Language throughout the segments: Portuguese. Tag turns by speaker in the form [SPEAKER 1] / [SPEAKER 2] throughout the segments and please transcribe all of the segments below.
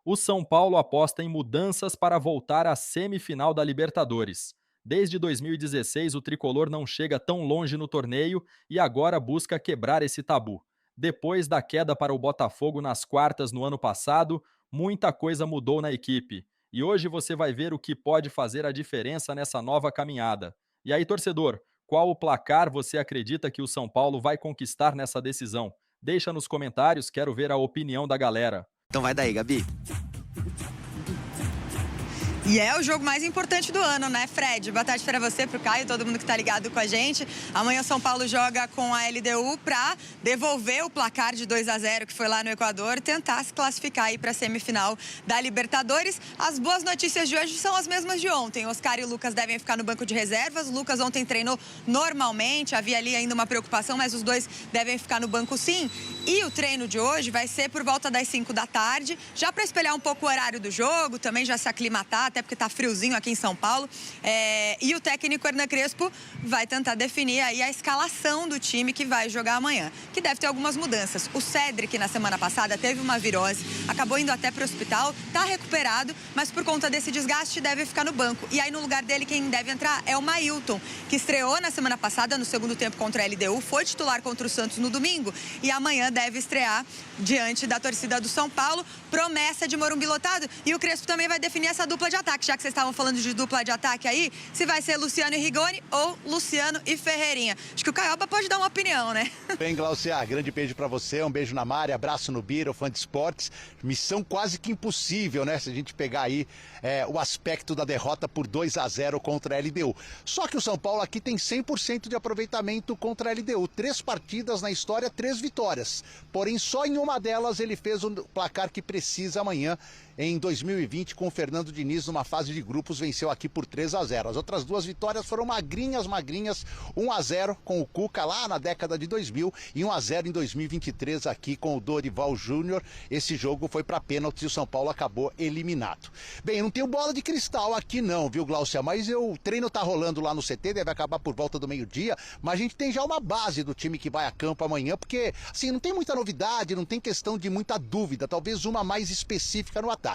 [SPEAKER 1] O São Paulo aposta em mudanças para voltar à semifinal da Libertadores. Desde 2016, o tricolor não chega tão longe no torneio e agora busca quebrar esse tabu. Depois da queda para o Botafogo nas quartas no ano passado, muita coisa mudou na equipe. E hoje você vai ver o que pode fazer a diferença nessa nova caminhada. E aí, torcedor, qual o placar você acredita que o São Paulo vai conquistar nessa decisão? Deixa nos comentários, quero ver a opinião da galera.
[SPEAKER 2] Então vai daí, Gabi.
[SPEAKER 3] E é o jogo mais importante do ano, né, Fred? Boa tarde para você, para o Caio, todo mundo que está ligado com a gente. Amanhã o São Paulo joga com a LDU para devolver o placar de 2-0 que foi lá no Equador, tentar se classificar aí para a semifinal da Libertadores. As boas notícias de hoje são as mesmas de ontem. Oscar e o Lucas devem ficar no banco de reservas. O Lucas ontem treinou normalmente, havia ali ainda uma preocupação, mas os dois devem ficar no banco sim. E o treino de hoje vai ser por volta das 5 da tarde, já para espelhar um pouco o horário do jogo, também já se aclimatar, até porque está friozinho aqui em São Paulo. E o técnico Hernan Crespo vai tentar definir aí a escalação do time que vai jogar amanhã, que deve ter algumas mudanças. O Cédric, na semana passada, teve uma virose, acabou indo até para o hospital, está recuperado, mas por conta desse desgaste deve ficar no banco. E aí no lugar dele quem deve entrar é o Mailton, que estreou na semana passada no segundo tempo contra a LDU, foi titular contra o Santos no domingo e amanhã deve estrear diante da torcida do São Paulo, promessa de Morumbi lotado. E o Crespo também vai definir essa dupla de ataque, já que vocês estavam falando de dupla de ataque aí, se vai ser Luciano e Rigoni ou Luciano e Ferreirinha. Acho que o Caioba pode dar uma opinião, né?
[SPEAKER 4] Bem, Glaucia, grande beijo pra você, um beijo na Mari, abraço no Bira, o fã de esportes. Missão quase que impossível, né? Se a gente pegar aí o aspecto da derrota por 2-0 contra a LDU. Só que o São Paulo aqui tem 100% de aproveitamento contra a LDU. 3 partidas na história, 3 vitórias. Porém, só em uma delas ele fez o placar que precisa amanhã. Em 2020, com o Fernando Diniz, numa fase de grupos, venceu aqui por 3-0. As outras 2 vitórias foram magrinhas, 1-0 com o Cuca lá na década de 2000 e 1-0 em 2023 aqui com o Dorival Júnior. Esse jogo foi para pênalti e o São Paulo acabou eliminado. Bem, não tenho bola de cristal aqui não, viu, Glaucia? Mas o treino tá rolando lá no CT, deve acabar por volta do meio-dia, mas a gente tem já uma base do time que vai a campo amanhã, porque, assim, não tem muita novidade, não tem questão de muita dúvida, talvez uma mais específica no ataque.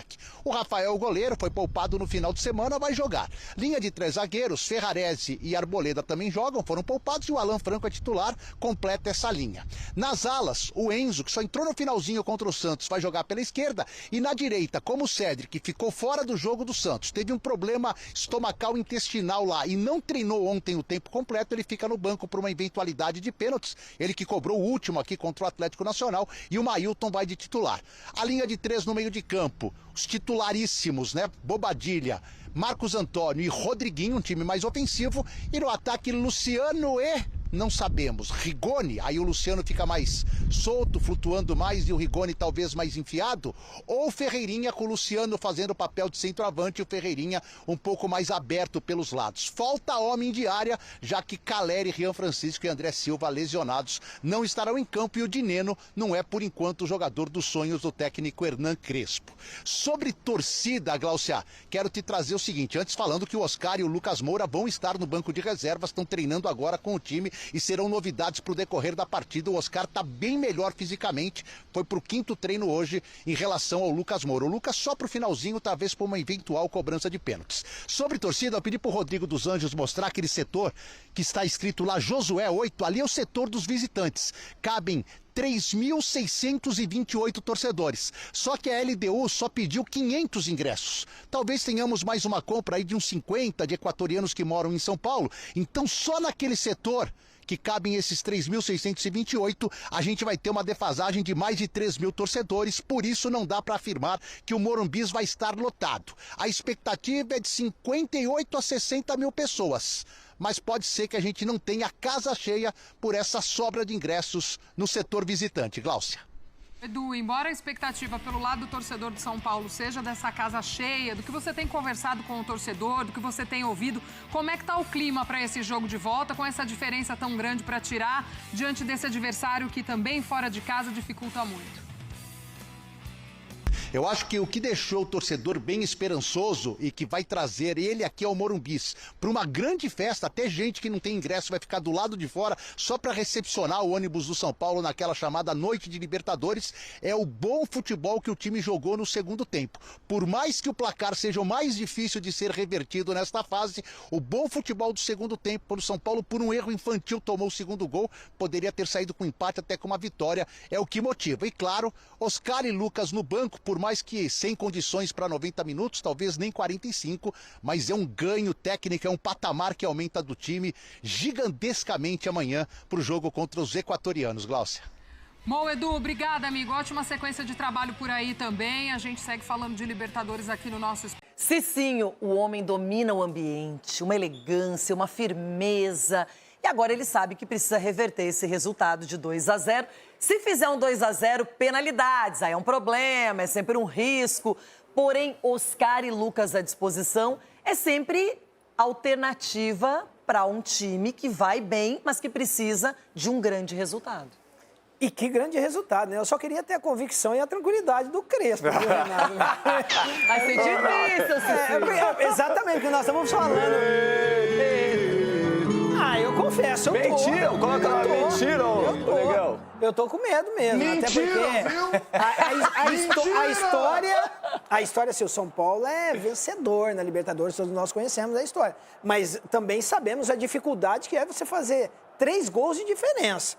[SPEAKER 4] O Rafael, goleiro, foi poupado no final de semana, vai jogar. Linha de 3 zagueiros, Ferrarese e Arboleda também jogam, foram poupados e o Alan Franco é titular, completa essa linha. Nas alas, o Enzo, que só entrou no finalzinho contra o Santos, vai jogar pela esquerda. E na direita, como o Cédric, que ficou fora do jogo do Santos, teve um problema estomacal intestinal lá e não treinou ontem o tempo completo, ele fica no banco por uma eventualidade de pênaltis. Ele que cobrou o último aqui contra o Atlético Nacional e o Mailton vai de titular. A linha de 3 no meio de campo, os titularíssimos, né? Bobadilha, Marcos Antônio e Rodriguinho, um time mais ofensivo. E no ataque, Luciano e... não sabemos. Rigoni, aí o Luciano fica mais solto, flutuando mais e o Rigoni talvez mais enfiado, ou Ferreirinha com o Luciano fazendo o papel de centroavante e o Ferreirinha um pouco mais aberto pelos lados. Falta homem de área, já que Caleri, Rian Francisco e André Silva, lesionados, não estarão em campo e o Dineno não é por enquanto o jogador dos sonhos do técnico Hernan Crespo. Sobre torcida, Glaucia, quero te trazer o seguinte, antes falando que o Oscar e o Lucas Moura vão estar no banco de reservas, estão treinando agora com o time e serão novidades para o decorrer da partida. O Oscar está bem melhor fisicamente, foi para o 5º treino hoje em relação ao Lucas Moura. O Lucas só para o finalzinho, talvez por uma eventual cobrança de pênaltis. Sobre torcida, eu pedi para o Rodrigo dos Anjos mostrar aquele setor que está escrito lá Josué 8, ali é o setor dos visitantes. Cabem 3.628 torcedores. Só que a LDU só pediu 500 ingressos. Talvez tenhamos mais uma compra aí de uns 50 de equatorianos que moram em São Paulo. Então só naquele setor que cabem esses 3.628, a gente vai ter uma defasagem de mais de 3.000 torcedores, por isso não dá para afirmar que o Morumbi vai estar lotado. A expectativa é de 58 a 60 mil pessoas, mas pode ser que a gente não tenha casa cheia por essa sobra de ingressos no setor visitante. Glaucia.
[SPEAKER 5] Edu, embora a expectativa pelo lado do torcedor de São Paulo seja dessa casa cheia, do que você tem conversado com o torcedor, do que você tem ouvido, como é que está o clima para esse jogo de volta, com essa diferença tão grande para tirar, diante desse adversário que também fora de casa dificulta muito?
[SPEAKER 4] Eu acho que o que deixou o torcedor bem esperançoso e que vai trazer ele aqui ao Morumbis para uma grande festa, até gente que não tem ingresso vai ficar do lado de fora só para recepcionar o ônibus do São Paulo naquela chamada Noite de Libertadores, é o bom futebol que o time jogou no segundo tempo. Por mais que o placar seja o mais difícil de ser revertido nesta fase, o bom futebol do segundo tempo, quando o São Paulo, por um erro infantil, tomou o segundo gol, poderia ter saído com empate até com uma vitória, é o que motiva. E claro, Oscar e Lucas no banco, por mais que sem condições para 90 minutos, talvez nem 45, mas é um ganho técnico, é um patamar que aumenta do time gigantescamente amanhã para o jogo contra os equatorianos. Glaucia.
[SPEAKER 5] Bom, Edu, obrigada, amigo. Ótima sequência de trabalho por aí também. A gente segue falando de Libertadores aqui no nosso...
[SPEAKER 2] Cicinho, o homem domina o ambiente, uma elegância, uma firmeza. E agora ele sabe que precisa reverter esse resultado de 2-0. Se fizer um 2-0, penalidades. Aí é um problema, é sempre um risco. Porém, Oscar e Lucas à disposição é sempre alternativa para um time que vai bem, mas que precisa de um grande resultado.
[SPEAKER 6] E que grande resultado, né? Eu só queria ter a convicção e a tranquilidade do Crespo, viu, Renato?
[SPEAKER 2] Vai ser difícil, Cicinho.
[SPEAKER 6] Exatamente, o que nós estamos falando. Eu confesso, eu tô.
[SPEAKER 7] Mentira, coloca lá, mentira,
[SPEAKER 6] legal. Eu tô com medo mesmo.
[SPEAKER 7] Mentira,
[SPEAKER 6] até porque a história, se o São Paulo é vencedor na Libertadores, todos nós conhecemos a história. Mas também sabemos a dificuldade que é você fazer 3 gols de diferença.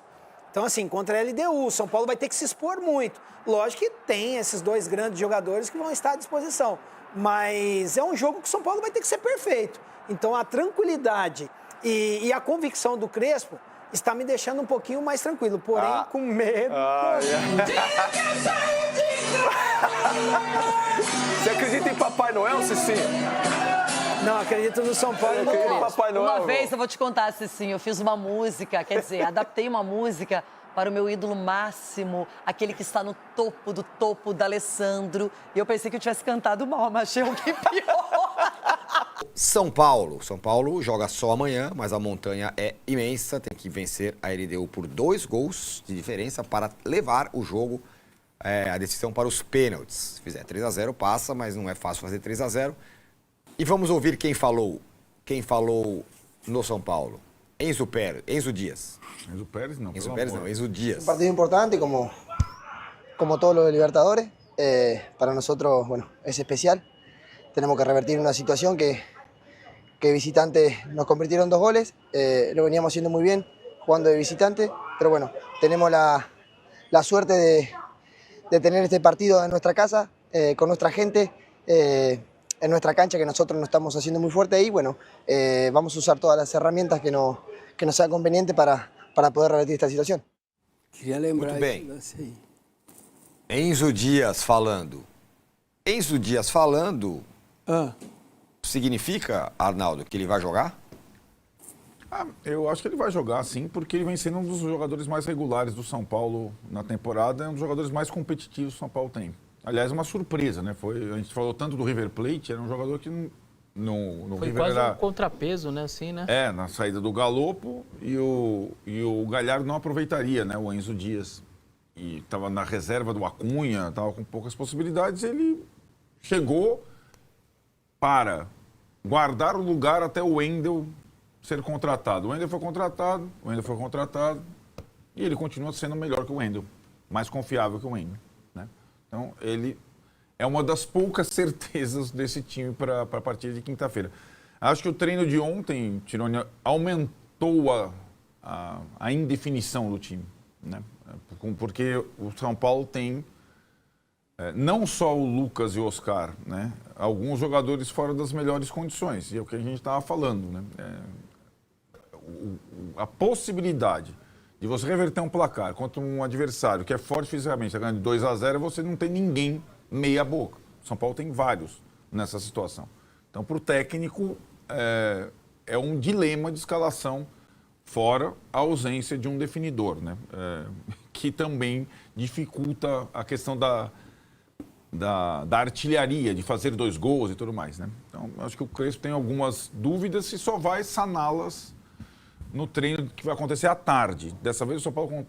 [SPEAKER 6] Então, assim, contra a LDU, o São Paulo vai ter que se expor muito. Lógico que tem esses 2 grandes jogadores que vão estar à disposição. Mas é um jogo que o São Paulo vai ter que ser perfeito. Então, a tranquilidade e a convicção do Crespo está me deixando um pouquinho mais tranquilo. Porém, com medo.
[SPEAKER 7] Você acredita em Papai Noel, Cicinho?
[SPEAKER 6] Não, acredito no São Paulo e no Crespo.
[SPEAKER 7] Papai Noel,
[SPEAKER 2] uma vez, eu vou te contar, Cicinho, eu fiz uma música, quer dizer, adaptei uma música para o meu ídolo máximo, aquele que está no topo do topo, da Alessandro. E eu pensei que eu tivesse cantado mal, mas achei um que pior.
[SPEAKER 8] São Paulo joga só amanhã, mas a montanha é imensa, tem que vencer a LDU por 2 gols de diferença para levar o jogo, a decisão para os pênaltis. Se fizer 3-0 passa, mas não é fácil fazer 3-0. E vamos ouvir quem falou no São Paulo. Enzo Díaz.
[SPEAKER 9] Enzo Pérez não.
[SPEAKER 8] Enzo Díaz.
[SPEAKER 10] Un partido importante como todos los de Libertadores. Para nosotros, bueno, es especial. Tenemos que revertir una situación que visitantes nos convirtieron 2 goles. Lo veníamos haciendo muy bien jugando de visitante. Pero bueno, tenemos la suerte de tener este partido en nuestra casa, con nuestra gente. En nuestra cancha, que nosotros nos estamos haciendo muy fuerte ahí, bueno, vamos a usar todas las herramientas que nos sea conveniente para poder revertir esta situación.
[SPEAKER 6] Queria lembrar
[SPEAKER 8] Muito bem. Enzo Díaz falando. Significa, Arnaldo, que ele vai jogar?
[SPEAKER 9] Eu acho que ele vai jogar, sim, porque ele vem sendo um dos jogadores mais regulares do São Paulo na temporada, é um dos jogadores mais competitivos que o São Paulo tem. Aliás, uma surpresa, né? A gente falou tanto do River Plate, era um jogador que no
[SPEAKER 11] foi
[SPEAKER 9] River
[SPEAKER 11] quase
[SPEAKER 9] era...
[SPEAKER 11] um contrapeso, né? Assim, né?
[SPEAKER 9] Na saída do Galopo e o Galhardo não aproveitaria, né? O Enzo Díaz. E estava na reserva do Acunha, estava com poucas possibilidades. Ele chegou para guardar o lugar até o Wendel ser contratado. O Wendel foi contratado e ele continua sendo melhor que o Wendel, mais confiável que o Wendel. Então, ele é uma das poucas certezas desse time para a partida de quinta-feira. Acho que o treino de ontem, Tironi, aumentou a indefinição do time, né? Porque o São Paulo tem não só o Lucas e o Oscar, né? Alguns jogadores fora das melhores condições, e é o que a gente estava falando, né? A possibilidade de você reverter um placar contra um adversário que é forte fisicamente, está ganhando de 2-0, você não tem ninguém meia boca. O São Paulo tem vários nessa situação. Então, para o técnico, é um dilema de escalação, fora a ausência de um definidor, né? Que também dificulta a questão da artilharia, de fazer 2 gols e tudo mais, né? Então, acho que o Crespo tem algumas dúvidas e só vai saná-las no treino que vai acontecer à tarde. Dessa vez o São Paulo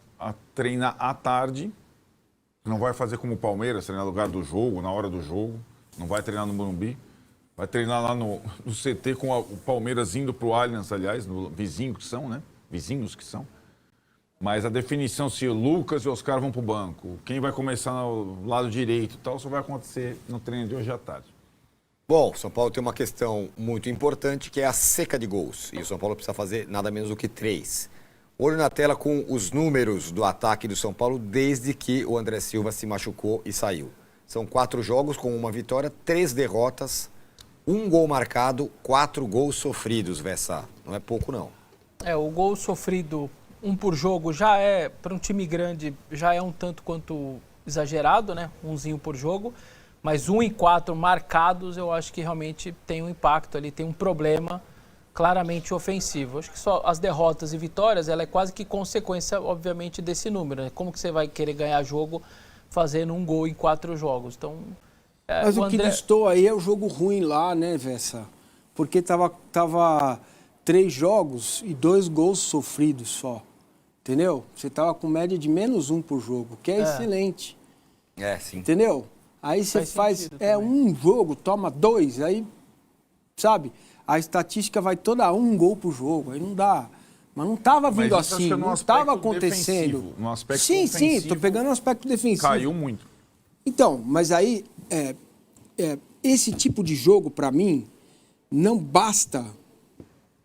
[SPEAKER 9] treina à tarde Não vai fazer como o Palmeiras, treinar no lugar do jogo, na hora do jogo. Não vai treinar no Morumbi. Vai treinar lá no CT com o Palmeiras indo para o Allianz, aliás, no vizinho que são, né? Vizinhos que são. Mas a definição se o Lucas e o Oscar vão para o banco, quem vai começar no lado direito e tal, só vai acontecer no treino de hoje à tarde.
[SPEAKER 8] Bom, São Paulo tem uma questão muito importante, que é a seca de gols. E o São Paulo precisa fazer nada menos do que 3. Olho na tela com os números do ataque do São Paulo desde que o André Silva se machucou e saiu. São 4 jogos com 1 vitória, 3 derrotas, 1 gol marcado, 4 gols sofridos, Vessa. Não é pouco, não.
[SPEAKER 11] O gol sofrido, 1 por jogo, já é, para um time grande, já é um tanto quanto exagerado, né? 1zinho por jogo. Mas 1 em 4 marcados, eu acho que realmente tem um impacto ali, tem um problema claramente ofensivo. Acho que só as derrotas e vitórias, ela é quase que consequência, obviamente, desse número, né? Como que você vai querer ganhar jogo fazendo 1 gol em 4 jogos? Então,
[SPEAKER 12] mas o que listou aí é o jogo ruim lá, né, Vessa? Porque tava 3 jogos e 2 gols sofridos só. Entendeu? Você tava com média de -1 por jogo, que é excelente.
[SPEAKER 8] Sim.
[SPEAKER 12] Entendeu? Aí você faz um jogo, toma 2, aí, sabe, a estatística vai toda 1 gol por jogo, aí não dá. Mas não estava vindo assim, não estava acontecendo.
[SPEAKER 9] No aspecto
[SPEAKER 12] sim,
[SPEAKER 9] ofensivo,
[SPEAKER 12] estou pegando o aspecto defensivo.
[SPEAKER 9] Caiu muito.
[SPEAKER 12] Então, mas aí, esse tipo de jogo, para mim, não basta...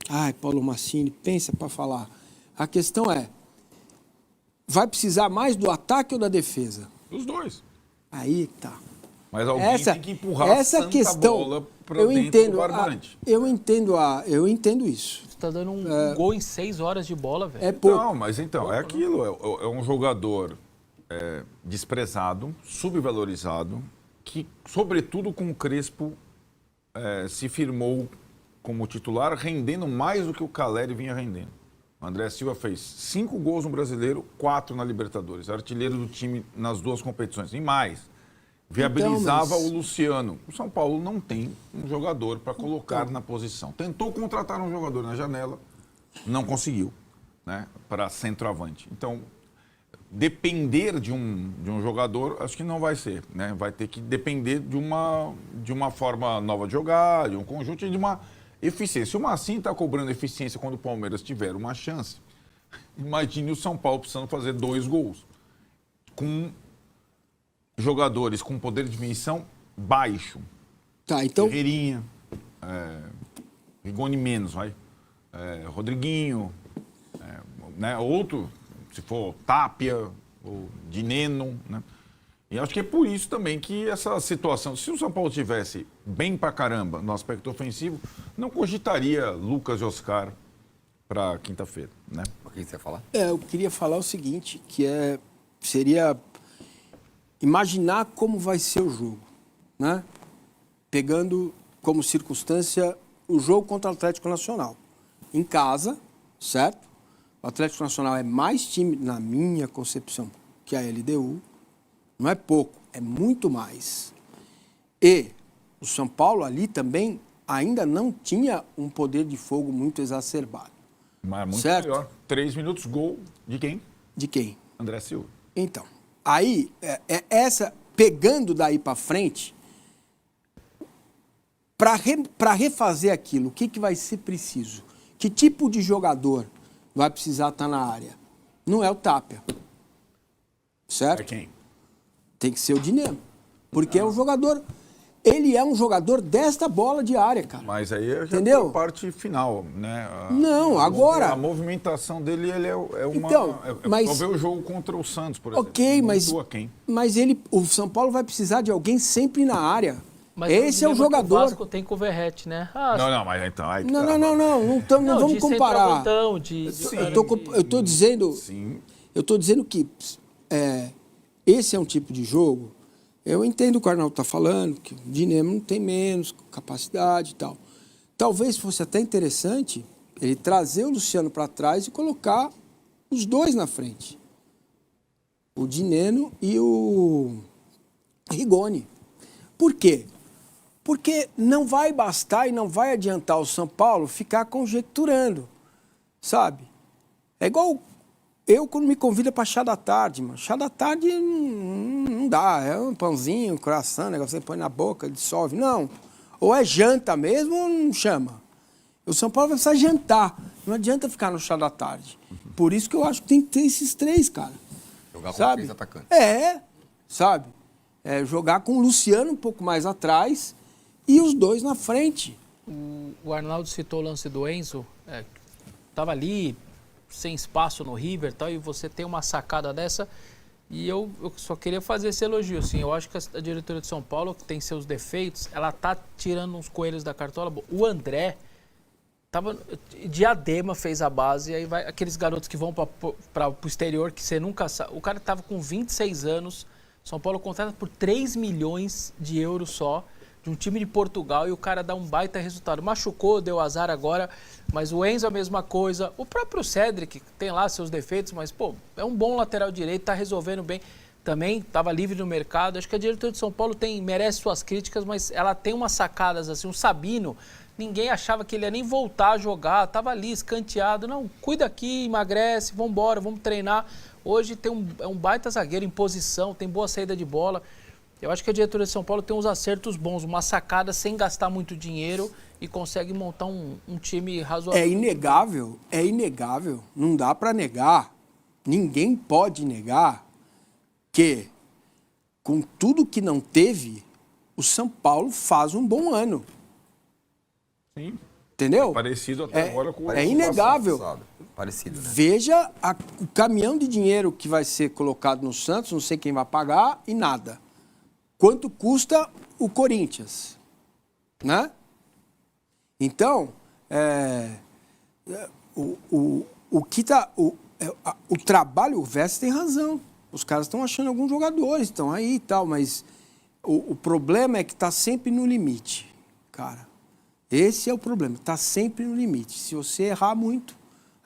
[SPEAKER 12] Ai, Paulo Massini, pensa para falar. A questão é, vai precisar mais do ataque ou da defesa?
[SPEAKER 9] Os dois.
[SPEAKER 12] Aí tá.
[SPEAKER 9] Mas alguém tem que empurrar
[SPEAKER 12] essa
[SPEAKER 9] a
[SPEAKER 12] questão,
[SPEAKER 9] bola para dentro do barbante.
[SPEAKER 12] Eu entendo isso.
[SPEAKER 11] Você está dando um gol em 6 horas de bola, velho.
[SPEAKER 12] É pouco.
[SPEAKER 9] Não, mas então, é aquilo. É um jogador desprezado, subvalorizado, que, sobretudo com o Crespo, se firmou como titular, rendendo mais do que o Caleri vinha rendendo. O André Silva fez 5 gols no Brasileiro, 4 na Libertadores. Artilheiro do time nas 2 competições. E mais, viabilizava o Luciano. O São Paulo não tem um jogador para colocar na posição. Tentou contratar um jogador na janela, não conseguiu, né, para centroavante. Então, depender de um jogador, acho que não vai ser. Né? Vai ter que depender de uma forma nova de jogar, de um conjunto e de uma eficiência. Se o Massinho está cobrando eficiência quando o Palmeiras tiver uma chance, imagine o São Paulo precisando fazer 2 gols. Com jogadores com poder de definição baixo.
[SPEAKER 12] Tá, então...
[SPEAKER 9] Ferreirinha, Rigoni menos, vai. Rodriguinho, né? Outro, se for Tapia, ou Dineno, né? E acho que é por isso também que essa situação, se o São Paulo tivesse bem pra caramba no aspecto ofensivo, não cogitaria Lucas e Oscar para quinta-feira, né?
[SPEAKER 8] O que você ia falar?
[SPEAKER 12] Eu queria falar o seguinte, que seria imaginar como vai ser o jogo, né? Pegando como circunstância o jogo contra o Atlético Nacional. Em casa, certo? O Atlético Nacional é mais time, na minha concepção, que a LDU. Não é pouco, é muito mais. E o São Paulo ali também ainda não tinha um poder de fogo muito exacerbado.
[SPEAKER 9] Mas muito
[SPEAKER 12] certo?
[SPEAKER 9] melhor. 3 minutos, gol de quem?
[SPEAKER 12] De quem?
[SPEAKER 9] André Silva.
[SPEAKER 12] Então, aí, pegando daí para frente, para refazer aquilo, o que vai ser preciso? Que tipo de jogador vai precisar estar na área? Não é o Tapia. Certo?
[SPEAKER 9] É quem?
[SPEAKER 12] Tem que ser o Dineno. Porque é um jogador... Ele é um jogador desta bola de área, cara.
[SPEAKER 9] Mas aí já
[SPEAKER 12] entendeu?
[SPEAKER 9] A parte final, né?
[SPEAKER 12] Não, agora...
[SPEAKER 9] A movimentação dele ele é uma...
[SPEAKER 12] Então, mas...
[SPEAKER 9] Só ver o jogo contra o Santos, por exemplo.
[SPEAKER 12] Ok, mas o São Paulo vai precisar de alguém sempre na área.
[SPEAKER 11] Mas
[SPEAKER 12] esse é o jogador.
[SPEAKER 11] O Vasco tem com o Verratti, né?
[SPEAKER 9] Não, mas então... Aí
[SPEAKER 12] não vamos comparar. Eu tô dizendo...
[SPEAKER 9] Sim.
[SPEAKER 12] Eu tô dizendo que esse é um tipo de jogo... Eu entendo o que o Arnaldo está falando, que o Dinamo não tem menos capacidade e tal. Talvez fosse até interessante ele trazer o Luciano para trás e colocar os dois na frente. O Dineno e o Rigoni. Por quê? Porque não vai bastar e não vai adiantar o São Paulo ficar conjecturando, sabe? É igual eu quando me convida para chá da tarde, mano. Chá da tarde não não dá. É um pãozinho, um coração, negócio que você põe na boca, dissolve. Não. Ou é janta mesmo ou não chama. O São Paulo vai precisar jantar. Não adianta ficar no chá da tarde. Por isso que eu acho que tem que ter esses 3, cara.
[SPEAKER 8] Jogar com
[SPEAKER 12] sabe?
[SPEAKER 8] 3 atacantes.
[SPEAKER 12] Sabe? Jogar com o Luciano um pouco mais atrás e os 2 na frente.
[SPEAKER 11] O Arnaldo citou o lance do Enzo. Tava ali, sem espaço no River e tal, e você tem uma sacada dessa. E eu só queria fazer esse elogio, assim. Eu acho que a diretoria de São Paulo, que tem seus defeitos, ela tá tirando uns coelhos da cartola. O André tava... Diadema fez a base, e aí vai aqueles garotos que vão para o exterior, que você nunca sabe. O cara tava com 26 anos, São Paulo contrata por 3 milhões de euros só, de um time de Portugal, e o cara dá um baita resultado. Machucou, deu azar agora, mas o Enzo é a mesma coisa. O próprio Cédric tem lá seus defeitos, mas, pô, é um bom lateral direito, tá resolvendo bem. Também estava livre no mercado. Acho que a diretoria de São Paulo merece suas críticas, mas ela tem umas sacadas assim. O Sabino, ninguém achava que ele ia nem voltar a jogar, tava ali escanteado. Não, cuida aqui, emagrece, vamos embora, vamos treinar. Hoje é um baita zagueiro em posição, tem boa saída de bola. Eu acho que a diretoria de São Paulo tem uns acertos bons, uma sacada sem gastar muito dinheiro e consegue montar um time razoável.
[SPEAKER 12] É inegável, não dá para negar, ninguém pode negar que, com tudo que não teve, o São Paulo faz um bom ano.
[SPEAKER 9] Sim.
[SPEAKER 12] Entendeu?
[SPEAKER 9] Parecido até agora com o
[SPEAKER 12] É inegável.
[SPEAKER 8] Parecido, né?
[SPEAKER 12] Veja o caminhão de dinheiro que vai ser colocado no Santos, não sei quem vai pagar e nada. Quanto custa o Corinthians, né? Então, o trabalho, o Vest tem razão. Os caras estão achando alguns jogadores, estão aí e tal, mas o problema é que está sempre no limite, cara. Esse é o problema, está sempre no limite. Se você errar muito,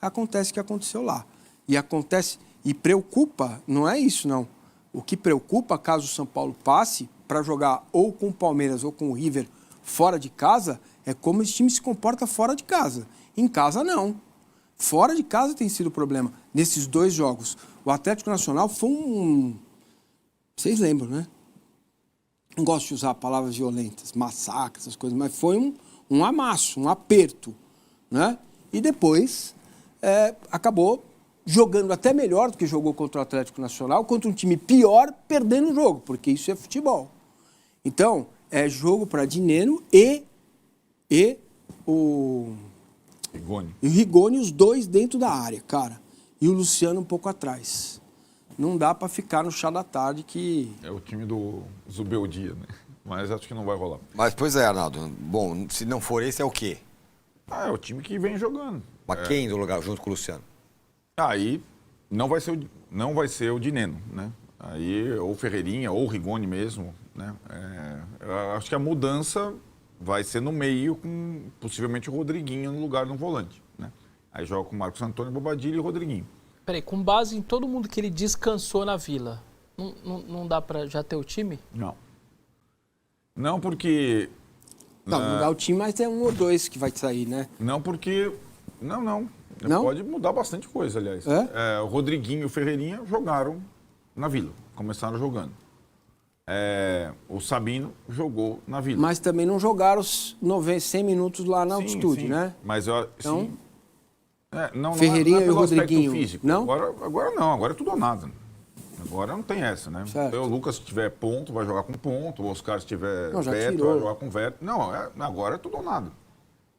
[SPEAKER 12] acontece o que aconteceu lá. E acontece, e preocupa, não é isso não. O que preocupa, caso o São Paulo passe, para jogar ou com o Palmeiras ou com o River fora de casa, é como esse time se comporta fora de casa. Em casa, não. Fora de casa tem sido o problema. Nesses 2 jogos, o Atlético Nacional foi um... Vocês lembram, né? Não gosto de usar palavras violentas, massacre, essas coisas, mas foi um amasso, um aperto, né? E depois acabou jogando até melhor do que jogou contra o Atlético Nacional, contra um time pior, perdendo o jogo, porque isso é futebol. Então, é jogo para Dineno e o Rigoni, os 2 dentro da área, cara. E o Luciano um pouco atrás. Não dá para ficar no chá da tarde que...
[SPEAKER 9] É o time do Zubeldia, né? Mas acho que não vai rolar.
[SPEAKER 8] Mas, pois é, Arnaldo. Bom, se não for esse, é o quê?
[SPEAKER 9] É o time que vem jogando.
[SPEAKER 8] Mas quem do lugar junto com o Luciano?
[SPEAKER 9] Aí não vai ser o Dineno, né? Aí ou o Ferreirinha ou o Rigoni mesmo, né? Eu acho que a mudança vai ser no meio com possivelmente o Rodriguinho no lugar do volante, né? Aí joga com o Marcos Antônio, Bobadilha e o Rodriguinho.
[SPEAKER 11] Peraí, com base em todo mundo que ele descansou na Vila, não dá para já ter o time?
[SPEAKER 9] Não. Não porque...
[SPEAKER 12] Não, mudar o time, mas tem 1 ou 2 que vai sair, né?
[SPEAKER 9] Não porque... Não. Pode mudar bastante coisa, aliás. O Rodriguinho e o Ferreirinha jogaram na Vila, começaram jogando. O Sabino jogou na Vila.
[SPEAKER 12] Mas também não jogaram os 100 minutos lá na altitude, né?
[SPEAKER 9] Mas
[SPEAKER 12] então,
[SPEAKER 9] sim. Não
[SPEAKER 12] Ferreirinha
[SPEAKER 9] é pelo
[SPEAKER 12] e o Rodriguinho.
[SPEAKER 9] físico.
[SPEAKER 12] Não?
[SPEAKER 9] Agora não, agora é tudo ou nada. Agora não tem essa, né?
[SPEAKER 12] Certo.
[SPEAKER 9] Então, o Lucas, se tiver ponto, vai jogar com ponto. O Oscar, se tiver veto,
[SPEAKER 12] tirou.
[SPEAKER 9] vai jogar com veto. Não, agora é tudo ou nada.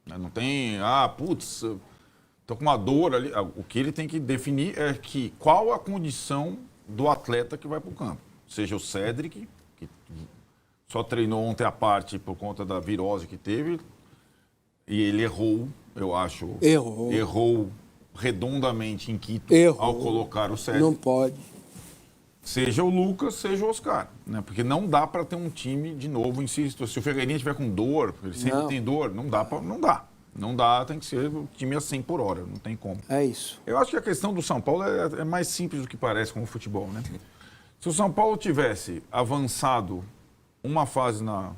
[SPEAKER 9] Não tem, tô com uma dor ali. O que ele tem que definir é qual a condição do atleta que vai para o campo. Seja o Cédric, que só treinou ontem à parte por conta da virose que teve, e ele errou, eu acho. Errou redondamente em Quito ao colocar o Cédric.
[SPEAKER 12] Não pode.
[SPEAKER 9] Seja o Lucas, seja o Oscar, né? Porque não dá para ter um time, de novo, insisto, se o Ferreirinha tiver com dor, ele sempre tem dor, não dá. Não dá, tem que ser o time a 100 por hora, não tem como.
[SPEAKER 12] É isso.
[SPEAKER 9] Eu acho que a questão do São Paulo é mais simples do que parece com o futebol, né? Se o São Paulo tivesse avançado uma fase na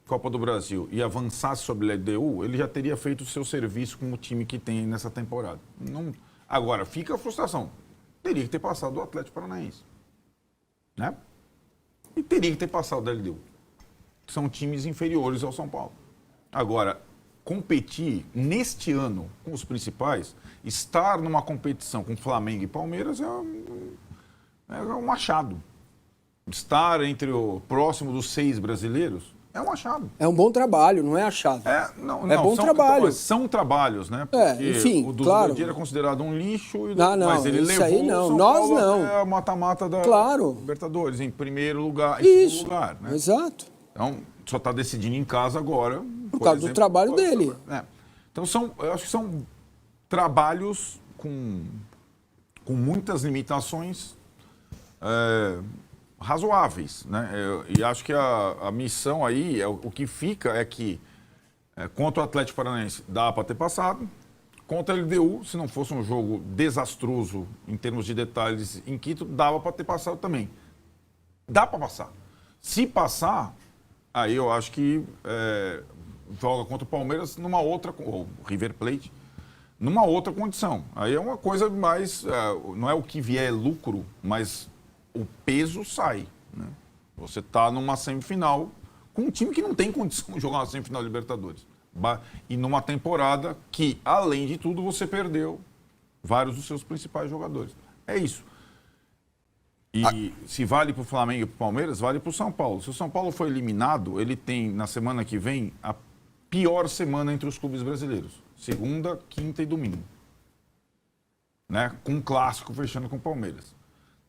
[SPEAKER 9] Copa do Brasil e avançasse sobre a LDU, ele já teria feito o seu serviço com o time que tem nessa temporada. Agora, fica a frustração. Teria que ter passado do Atlético Paranaense. Né? e teria que ter passado da LDU. São times inferiores ao São Paulo. Agora, competir neste ano com os principais, estar numa competição com Flamengo e Palmeiras é um achado. Estar entre o próximo dos 6 brasileiros é um achado.
[SPEAKER 12] É um bom trabalho, não é achado. Bom trabalho.
[SPEAKER 9] São trabalhos, né?
[SPEAKER 12] Porque enfim,
[SPEAKER 9] o do
[SPEAKER 12] claro.
[SPEAKER 9] Zubimendi era considerado um lixo,
[SPEAKER 12] Mas ele
[SPEAKER 9] levou
[SPEAKER 12] aí não.
[SPEAKER 9] o São
[SPEAKER 12] Nós
[SPEAKER 9] Paulo
[SPEAKER 12] não.
[SPEAKER 9] até a mata-mata da Libertadores, em primeiro lugar, em segundo lugar. Né?
[SPEAKER 12] Exato.
[SPEAKER 9] Então, só está decidindo em casa agora.
[SPEAKER 12] Por causa do trabalho dele.
[SPEAKER 9] Então, eu acho que são trabalhos com muitas limitações razoáveis. Né? E acho que a missão aí, o que fica é que contra o Atlético Paranaense dá para ter passado, contra a LDU, se não fosse um jogo desastroso em termos de detalhes em Quito, dava para ter passado também. Dá para passar. Se passar, aí eu acho que joga contra o Palmeiras numa outra, ou River Plate, numa outra condição. Aí é uma coisa mais, não é o que vier lucro, mas o peso sai. Né? Você está numa semifinal com um time que não tem condição de jogar uma semifinal de Libertadores. E numa temporada que, além de tudo, você perdeu vários dos seus principais jogadores. É isso. E se vale para o Flamengo e para o Palmeiras, vale para o São Paulo. Se o São Paulo for eliminado, ele tem, na semana que vem, a pior semana entre os clubes brasileiros. Segunda, quinta e domingo. Né? Com um clássico fechando com o Palmeiras.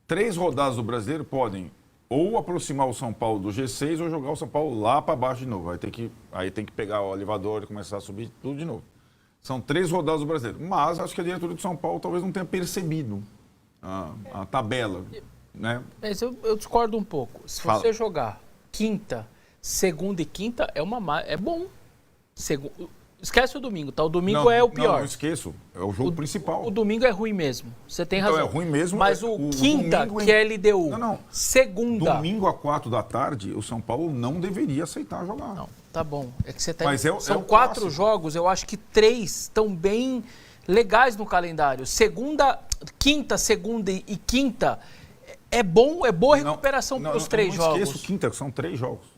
[SPEAKER 9] 3 rodadas do Brasileiro podem ou aproximar o São Paulo do G6 ou jogar o São Paulo lá para baixo de novo. Aí tem que pegar o elevador e começar a subir tudo de novo. São 3 rodadas do Brasileiro. Mas acho que a diretoria do São Paulo talvez não tenha percebido a tabela. Né?
[SPEAKER 11] Mas eu discordo um pouco. Se você jogar quinta, segunda e quinta, é bom. Esquece o domingo, tá? O domingo é o pior.
[SPEAKER 9] Não esqueço. É o jogo principal.
[SPEAKER 11] O domingo é ruim mesmo. Você tem razão.
[SPEAKER 9] É ruim mesmo.
[SPEAKER 11] Mas o quinta, que é LDU. Segunda.
[SPEAKER 9] Domingo a 4 da tarde, o São Paulo não deveria aceitar jogar.
[SPEAKER 11] Não, tá bom. É que você tá.
[SPEAKER 9] Mas
[SPEAKER 11] são 4 jogos, eu acho que 3 estão bem legais no calendário. Quinta, segunda e quinta é boa recuperação para os 3 jogos.
[SPEAKER 9] Não esqueço quinta, são 3 jogos.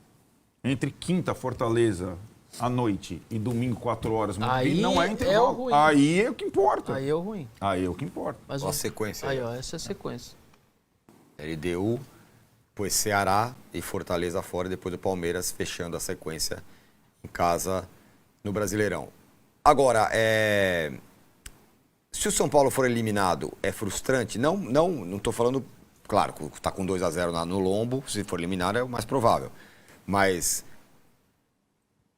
[SPEAKER 9] Entre quinta, Fortaleza, à noite e domingo, 4 horas,
[SPEAKER 11] aí
[SPEAKER 9] não é intervalo.
[SPEAKER 11] Ruim.
[SPEAKER 9] Aí é o que importa.
[SPEAKER 11] Aí é o ruim.
[SPEAKER 9] Aí é o que importa.
[SPEAKER 8] Mas a sequência.
[SPEAKER 11] Aí, ó, essa é a sequência.
[SPEAKER 8] LDU, depois Ceará e Fortaleza fora, e depois o Palmeiras fechando a sequência em casa no Brasileirão. Agora, se o São Paulo for eliminado, é frustrante? Não estou falando, claro, está com 2-0 no lombo, se for eliminado é o mais provável. Mas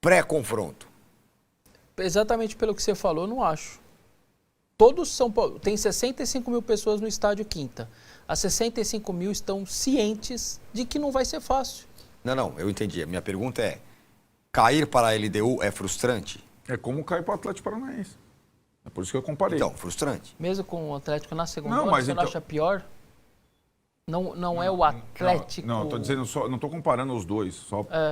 [SPEAKER 8] pré-confronto.
[SPEAKER 11] Exatamente pelo que você falou, eu não acho. Todos São Paulo, tem 65 mil pessoas no estádio quinta. As 65 mil estão cientes de que não vai ser fácil.
[SPEAKER 8] Não, eu entendi. A minha pergunta é, cair para a LDU é frustrante?
[SPEAKER 9] É como cair para o Atlético Paranaense. É por isso que eu comparei.
[SPEAKER 8] Então, frustrante.
[SPEAKER 11] Mesmo com o Atlético na segunda hora, você não acha pior? Não é o Atlético...
[SPEAKER 9] Não, estou dizendo não estou comparando os dois.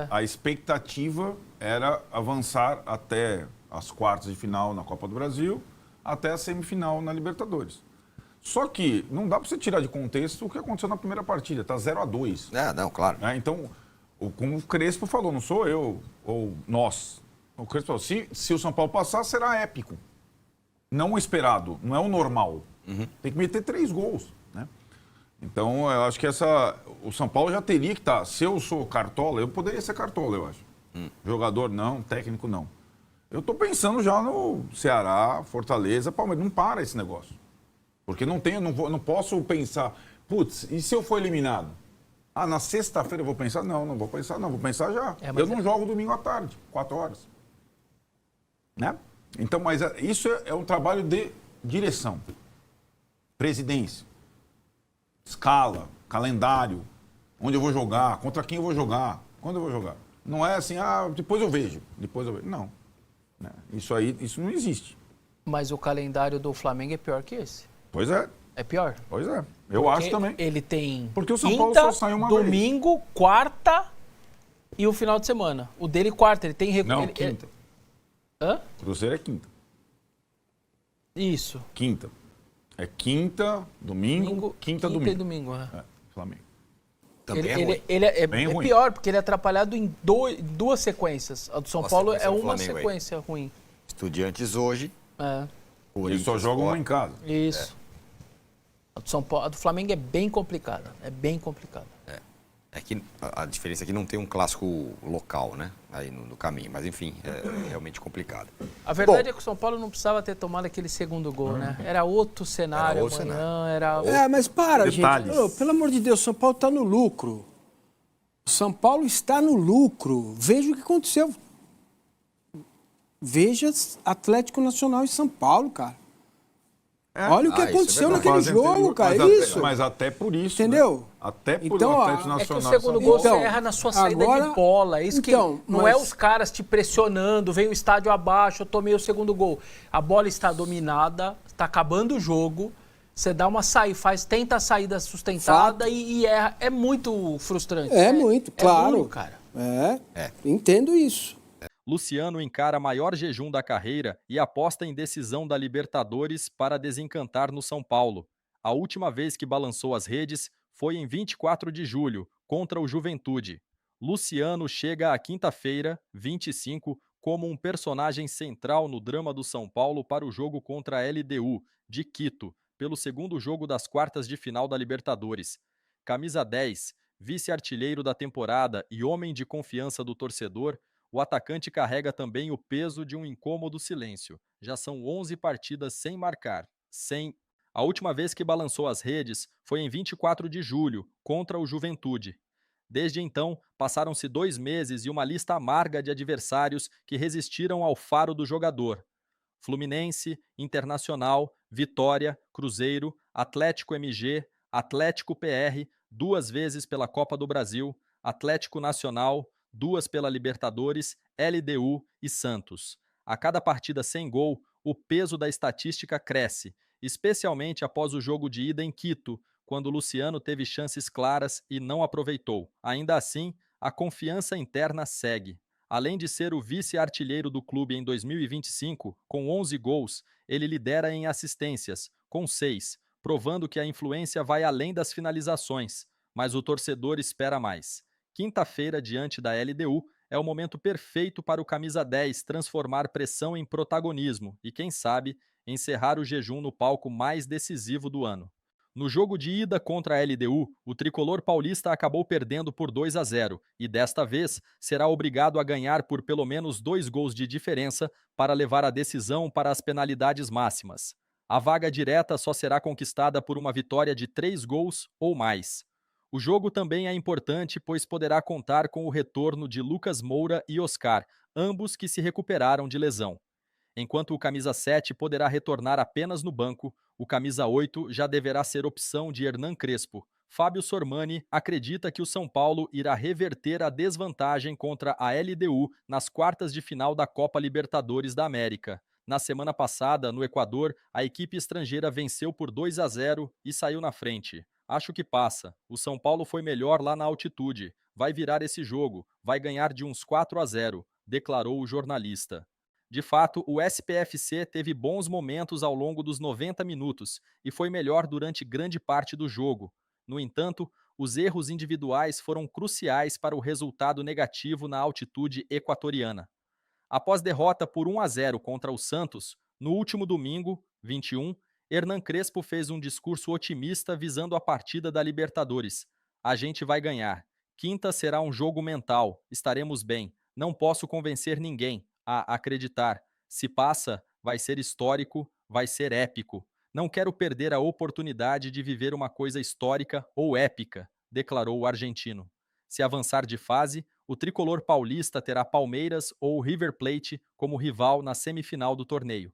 [SPEAKER 9] A expectativa era avançar até as quartas de final na Copa do Brasil, até a semifinal na Libertadores. Só que não dá para você tirar de contexto o que aconteceu na primeira partida. Está 0-2.
[SPEAKER 8] Não, claro.
[SPEAKER 9] Então, como o Crespo falou, não sou eu ou nós. O Crespo falou, se o São Paulo passar, será épico. Não o esperado, não é o normal. Tem que meter 3 gols, né? Então, eu acho que o São Paulo já teria que estar. Se eu sou Cartola, eu poderia ser Cartola, eu acho. Jogador não, técnico não. Eu estou pensando já no Ceará, Fortaleza, Palmeiras. Não para esse negócio. Porque não posso pensar, putz, e se eu for eliminado? Na sexta-feira eu vou pensar? Não vou pensar não, vou pensar já. Eu não jogo domingo à tarde, 4 horas. Né? Então, mas isso é um trabalho de direção, presidência, escala, calendário, onde eu vou jogar, contra quem eu vou jogar, quando eu vou jogar. Não é assim, depois eu vejo. Não. Isso não existe.
[SPEAKER 11] Mas o calendário do Flamengo é pior que esse.
[SPEAKER 9] Pois é.
[SPEAKER 11] É pior?
[SPEAKER 9] Pois é. Eu acho também.
[SPEAKER 11] Ele tem
[SPEAKER 9] porque o São Paulo só saiu uma
[SPEAKER 11] domingo,
[SPEAKER 9] vez.
[SPEAKER 11] Quarta e o final de semana. O dele quarta, ele tem...
[SPEAKER 9] Não, quinta.
[SPEAKER 11] Hã?
[SPEAKER 9] Cruzeiro é quinta.
[SPEAKER 11] Isso.
[SPEAKER 9] Quinta. É quinta, domingo, quinta, domingo.
[SPEAKER 11] E domingo,
[SPEAKER 9] Flamengo.
[SPEAKER 8] Também é ruim.
[SPEAKER 11] Ele é
[SPEAKER 9] Bem ruim.
[SPEAKER 11] pior, porque ele é atrapalhado em duas sequências. A do São Paulo é uma
[SPEAKER 8] Flamengo aí.
[SPEAKER 11] sequência ruim.
[SPEAKER 8] Estudiantes hoje.
[SPEAKER 11] É.
[SPEAKER 9] Eles só jogam um em casa.
[SPEAKER 11] Isso. A do Flamengo é bem complicada. É bem complicada.
[SPEAKER 8] É que a diferença é que não tem um clássico local, né? Aí no caminho. Mas enfim, é realmente complicado.
[SPEAKER 11] A verdade é que o São Paulo não precisava ter tomado aquele segundo gol, né? Era outro cenário
[SPEAKER 8] Era outro
[SPEAKER 11] amanhã,
[SPEAKER 12] Mas para,
[SPEAKER 9] Detalhes.
[SPEAKER 12] gente. Ô, pelo amor de Deus, o São Paulo está no lucro. O São Paulo está no lucro. Veja o que aconteceu. Veja Atlético Nacional e São Paulo, cara. Olha o que aconteceu naquele jogo, cara.
[SPEAKER 9] Mas até por isso.
[SPEAKER 12] Entendeu?
[SPEAKER 9] Né? Até por
[SPEAKER 12] Então,
[SPEAKER 9] o Atlético
[SPEAKER 11] É que o
[SPEAKER 9] Nacional.
[SPEAKER 11] segundo gol
[SPEAKER 12] Então,
[SPEAKER 11] você erra na sua saída
[SPEAKER 12] agora-
[SPEAKER 11] de bola. Isso
[SPEAKER 12] Então,
[SPEAKER 11] que não é
[SPEAKER 12] mas-
[SPEAKER 11] os caras te pressionando, vem o estádio abaixo, eu tomei o segundo gol. A bola está dominada, está acabando o jogo, você dá uma saída, tenta a saída sustentada e erra. É muito frustrante.
[SPEAKER 12] É muito, claro.
[SPEAKER 11] duro, cara.
[SPEAKER 12] Entendo isso.
[SPEAKER 1] Luciano encara maior jejum da carreira e aposta em decisão da Libertadores para desencantar no São Paulo. A última vez que balançou as redes foi em 24 de julho, contra o Juventude. Luciano chega à quinta-feira, 25, como um personagem central no drama do São Paulo para o jogo contra a LDU, de Quito, pelo segundo jogo das quartas de final da Libertadores. Camisa 10, vice-artilheiro da temporada e homem de confiança do torcedor, o atacante carrega também o peso de um incômodo silêncio. Já são 11 partidas sem marcar. A última vez que balançou as redes foi em 24 de julho, contra o Juventude. Desde então, passaram-se 2 meses e uma lista amarga de adversários que resistiram ao faro do jogador. Fluminense, Internacional, Vitória, Cruzeiro, Atlético MG, Atlético PR, 2 vezes pela Copa do Brasil, Atlético Nacional, 2 pela Libertadores, LDU e Santos. A cada partida sem gol, o peso da estatística cresce, especialmente após o jogo de ida em Quito, quando Luciano teve chances claras e não aproveitou. Ainda assim, a confiança interna segue. Além de ser o vice-artilheiro do clube em 2025, com 11 gols, ele lidera em assistências, com 6, provando que a influência vai além das finalizações, mas o torcedor espera mais. Quinta-feira, diante da LDU, é o momento perfeito para o camisa 10 transformar pressão em protagonismo e, quem sabe, encerrar o jejum no palco mais decisivo do ano. No jogo de ida contra a LDU, o tricolor paulista acabou perdendo por 2-0 e, desta vez, será obrigado a ganhar por pelo menos 2 gols de diferença para levar a decisão para as penalidades máximas. A vaga direta só será conquistada por uma vitória de 3 gols ou mais. O jogo também é importante, pois poderá contar com o retorno de Lucas Moura e Oscar, ambos que se recuperaram de lesão. Enquanto o camisa 7 poderá retornar apenas no banco, o camisa 8 já deverá ser opção de Hernan Crespo. Fábio Sormani acredita que o São Paulo irá reverter a desvantagem contra a LDU nas quartas de final da Copa Libertadores da América. Na semana passada, no Equador, a equipe estrangeira venceu por 2-0 e saiu na frente. Acho que passa. O São Paulo foi melhor lá na altitude. Vai virar esse jogo. Vai ganhar de uns 4-0, declarou o jornalista. De fato, o SPFC teve bons momentos ao longo dos 90 minutos e foi melhor durante grande parte do jogo. No entanto, os erros individuais foram cruciais para o resultado negativo na altitude equatoriana. Após derrota por 1-0 contra o Santos, no último domingo, 21, Hernan Crespo fez um discurso otimista visando a partida da Libertadores. A gente vai ganhar. Quinta será um jogo mental. Estaremos bem. Não posso convencer ninguém a acreditar. Se passa, vai ser histórico, vai ser épico. Não quero perder a oportunidade de viver uma coisa histórica ou épica, declarou o argentino. Se avançar de fase, o tricolor paulista terá Palmeiras ou River Plate como rival na semifinal do torneio.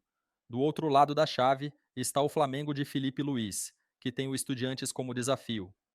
[SPEAKER 1] Do outro lado da chave está o Flamengo de Felipe Luiz, que tem o Estudiantes como desafio.